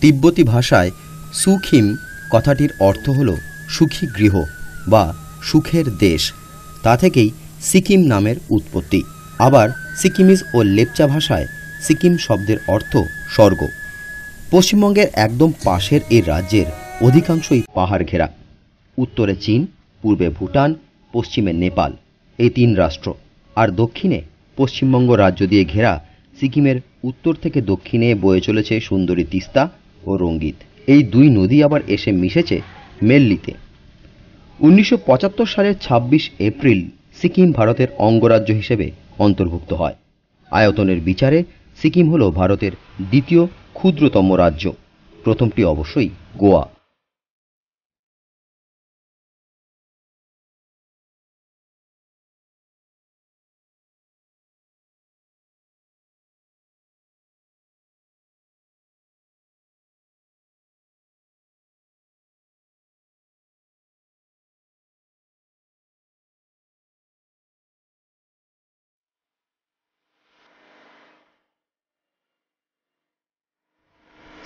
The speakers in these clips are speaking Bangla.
তিব্বতী ভাষায় সুখিম কথাটির অর্থ হল সুখী গৃহ বা সুখের দেশ। তা থেকেই সিকিম নামের উৎপত্তি। আবার সিকিমিজ ও লেপচা ভাষায় সিকিম শব্দের অর্থ স্বর্গ। পশ্চিমবঙ্গের একদম পাশের এই রাজ্যের অধিকাংশই পাহাড় ঘেরা। উত্তরে চীন, পূর্বে ভুটান, পশ্চিমে নেপাল, এই তিন রাষ্ট্র। আর দক্ষিণে পশ্চিমবঙ্গ রাজ্য দিয়ে ঘেরা সিকিমের উত্তর থেকে দক্ষিণে বয়ে চলেছে সুন্দরী তিস্তা ও রঙ্গিত। এই দুই নদী আবার এসে মিশেছে মেল্লিতে। 1975 সালের 26 এপ্রিল সিকিম ভারতের অঙ্গরাজ্য হিসেবে অন্তর্ভুক্ত হয়। আয়তনের বিচারে সিকিম হল ভারতের দ্বিতীয় ক্ষুদ্রতম রাজ্য। প্রথমটি অবশ্যই গোয়া।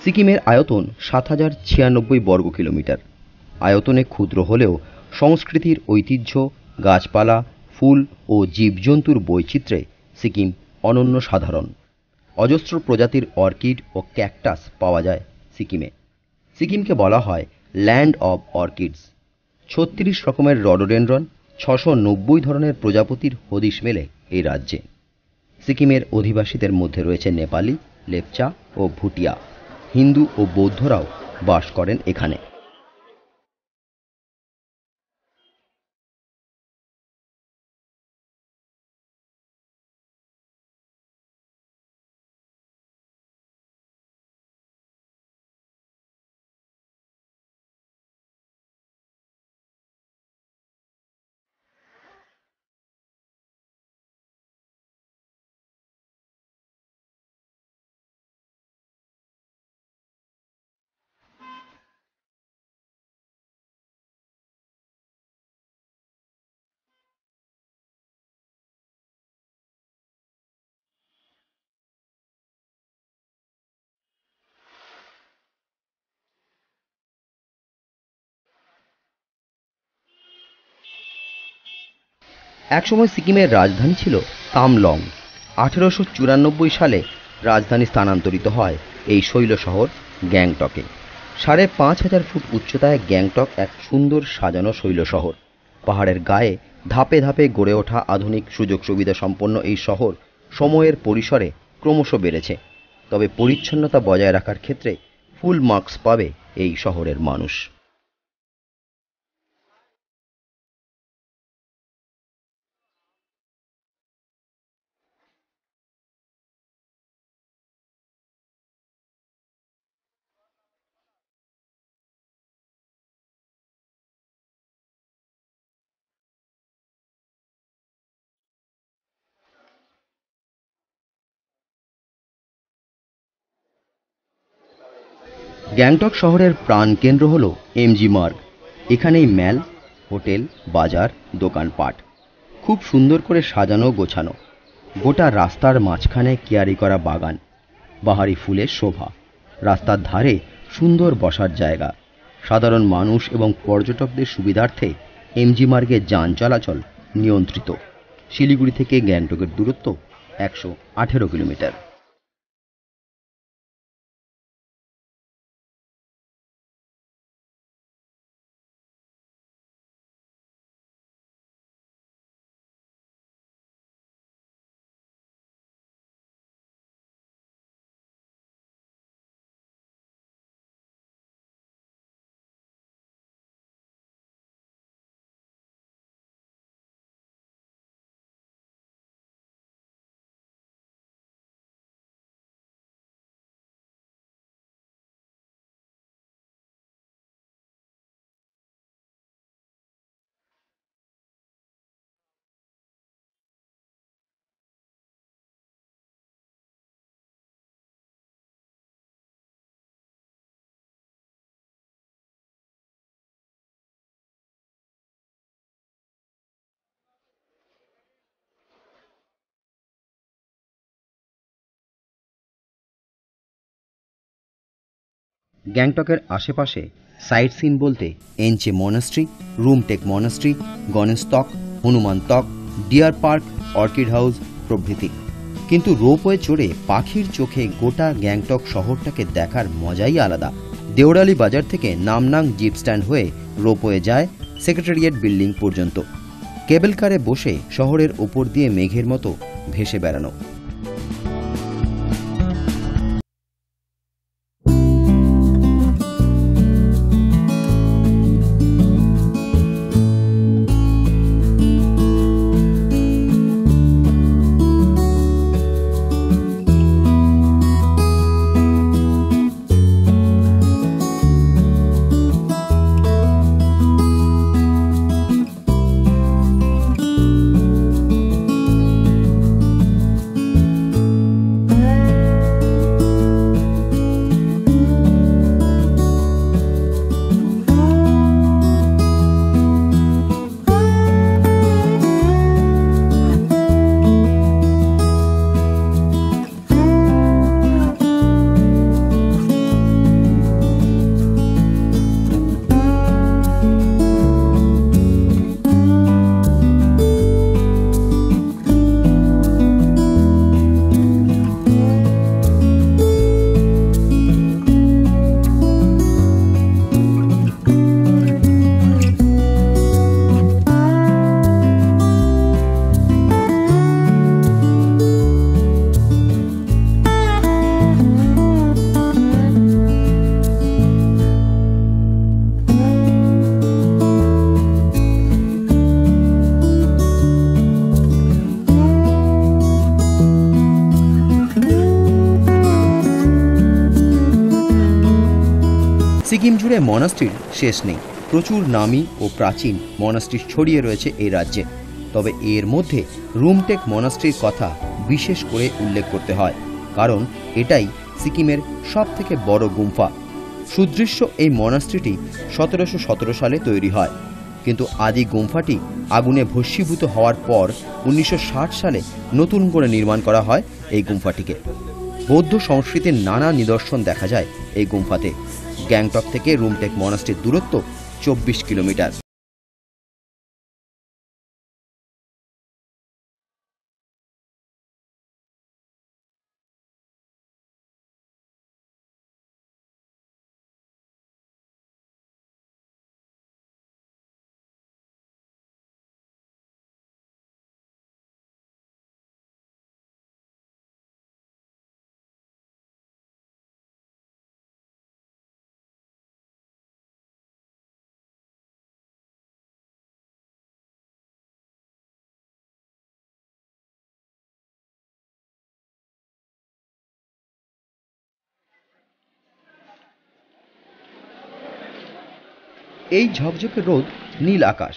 সিকিমের আয়তন 7096 বর্গ কিলোমিটার। আয়তনে ক্ষুদ্র হলেও সংস্কৃতির ঐতিহ্য, গাছপালা, ফুল ও জীবজন্তুর বৈচিত্র্যে সিকিম অনন্য সাধারণ। অজস্র প্রজাতির অর্কিড ও ক্যাকটাস পাওয়া যায় সিকিমে। সিকিমকে বলা হয় ল্যান্ড অব অর্কিডস। 36 রকমের রডোডেনড্রন, 690 ধরনের প্রজাপতির হদিশ মেলে এই রাজ্যে। সিকিমের অধিবাসীদের মধ্যে রয়েছে নেপালি, লেপচা ও ভুটিয়া। হিন্দু ও বৌদ্ধরাও বাস করেন এখানে। একসময় সিকিমের রাজধানী ছিল তামলং। 1894 সালে রাজধানী স্থানান্তরিত হয় এই শৈল শহর গ্যাংটকে। 5500 ফুট উচ্চতায় গ্যাংটক এক সুন্দর সাজানো শৈল শহর। পাহাড়ের গায়ে ধাপে ধাপে গড়ে ওঠা আধুনিক সুযোগ সুবিধা সম্পন্ন এই শহর সময়ের পরিসরে ক্রমশ বেড়েছে। তবে পরিচ্ছন্নতা বজায় রাখার ক্ষেত্রে ফুল মার্কস পাবে এই শহরের মানুষ। গ্যাংটক শহরের প্রাণকেন্দ্র হল এমজি মার্গ। এখানেই ম্যাল, হোটেল, বাজার, দোকানপাট খুব সুন্দর করে সাজানো গোছানো। গোটা রাস্তার মাঝখানে কিয়ারি করা বাগান, বাহারি ফুলের শোভা। রাস্তার ধারে সুন্দর বসার জায়গা। সাধারণ মানুষ এবং পর্যটকদের সুবিধার্থে এমজি মার্গে যান চলাচল নিয়ন্ত্রিত। শিলিগুড়ি থেকে গ্যাংটকের দূরত্ব 118 কিলোমিটার। গ্যাংটকের আশেপাশে সাইট সিন বলতে Enchey monastery, Rumtek monastery, Ganesh Tok, Hanuman Tok, deer park, orchid house প্রভৃতি। কিন্তু রোপওয়ে চড়ে পাখির চোখে গোটা গ্যাংটক শহরটাকে দেখার মজাই আলাদা। দেওরালি বাজার থেকে নামনাং জিপ স্ট্যান্ড হয়ে রোপওয়ে যায় সেক্রেটারিয়েট বিল্ডিং পর্যন্ত। কেবল কারে বসে শহরের ওপর দিয়ে মেঘের মতো ভেসে বেড়ানো। সিকিম জুড়ে মনাস্ট্রির শেষ নেই। প্রচুর নামী ও প্রাচীন মনাস্ট্রি ছড়িয়ে রয়েছে এই রাজ্যে। তবে এর মধ্যে রুমটেক মনাস্ট্রির কথা বিশেষ করে উল্লেখ করতে হয়, কারণ এটাই সিকিমের সবথেকে বড় গুম্ফা। সুদৃশ্য এই মনাস্ট্রিটি 1717 সালে তৈরি হয়, কিন্তু আদি গুম্ফাটি আগুনে ভস্মীভূত হওয়ার পর 1960 সালে নতুন করে নির্মাণ করা হয় এই গুম্ফাটিকে। বৌদ্ধ সংস্কৃতির নানা নিদর্শন দেখা যায় এই গুম্ফাতে। গ্যাংটক থেকে রুমটেক মনাস্ট্রির দূরত্ব 24 কিলোমিটার। এই ঝকঝকে রোদ, নীল আকাশ।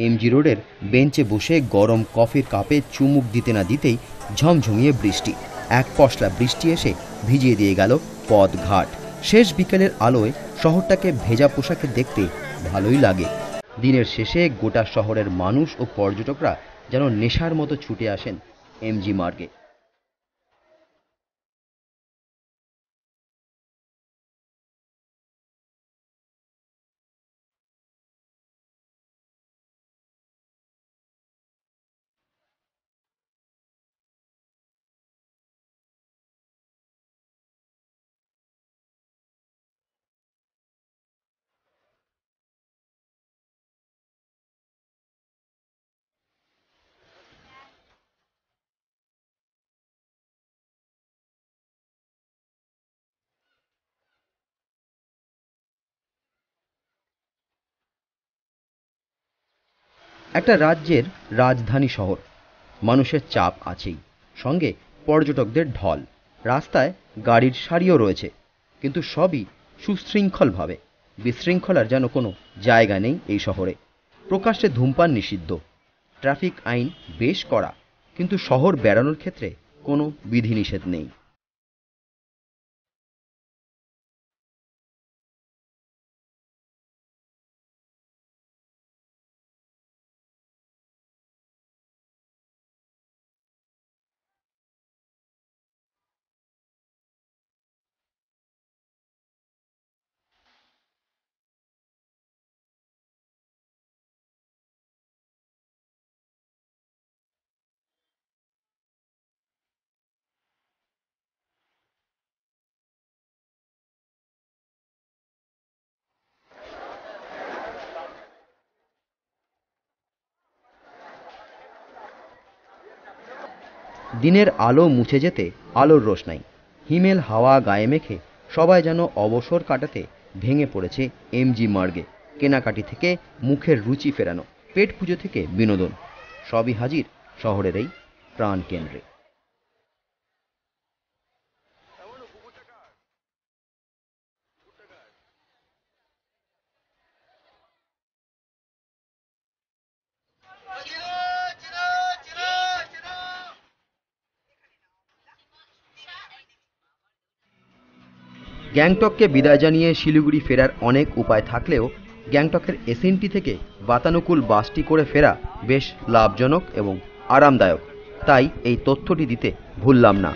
এমজি রোডের বেঞ্চে বসে গরম কফির কাপে চুমুক দিতে না দিতেই ঝমঝমিয়ে বৃষ্টি। এক পশলা বৃষ্টি এসে ভিজিয়ে দিয়ে গেল পথ ঘাট। শেষ বিকেলের আলোয় শহরটাকে ভেজা পোশাকে দেখতে ভালোই লাগে। দিনের শেষে গোটা শহরের মানুষ ও পর্যটকরা যেন নেশার মতো ছুটে আসেন এমজি মার্গে। একটা রাজ্যের রাজধানী শহর, মানুষের চাপ আছেই, সঙ্গে পর্যটকদের ঢল। রাস্তায় গাড়ির সারিও রয়েছে, কিন্তু সবই সুশৃঙ্খলভাবে। বিশৃঙ্খলার যেন কোনো জায়গা নেই এই শহরে। প্রকাশ্যে ধূমপান নিষিদ্ধ, ট্রাফিক আইন বেশ কড়া, কিন্তু শহর বেড়ানোর ক্ষেত্রে কোনো বিধিনিষেধ নেই। দিনের আলো মুছে যেতে আলোর রোশনাই, হিমেল হাওয়া গায়ে মেখে সবাই যেন অবসর কাটাতে ভেঙে পড়েছে এমজি মার্গে। কেনাকাটি থেকে মুখের রুচি ফেরানো, পেট পুজো থেকে বিনোদন, সবই হাজির শহরের এই প্রাণ কেন্দ্রে। গ্যাংটককে বিদায় জানিয়ে শিলিগুড়ি ফেরার অনেক উপায় থাকলেও গ্যাংটকের এসএনটি থেকে বাতানুকূল বাসটি করে ফেরা বেশ লাভজনক এবং আরামদায়ক, তাই এই তথ্যটি দিতে ভুললাম না।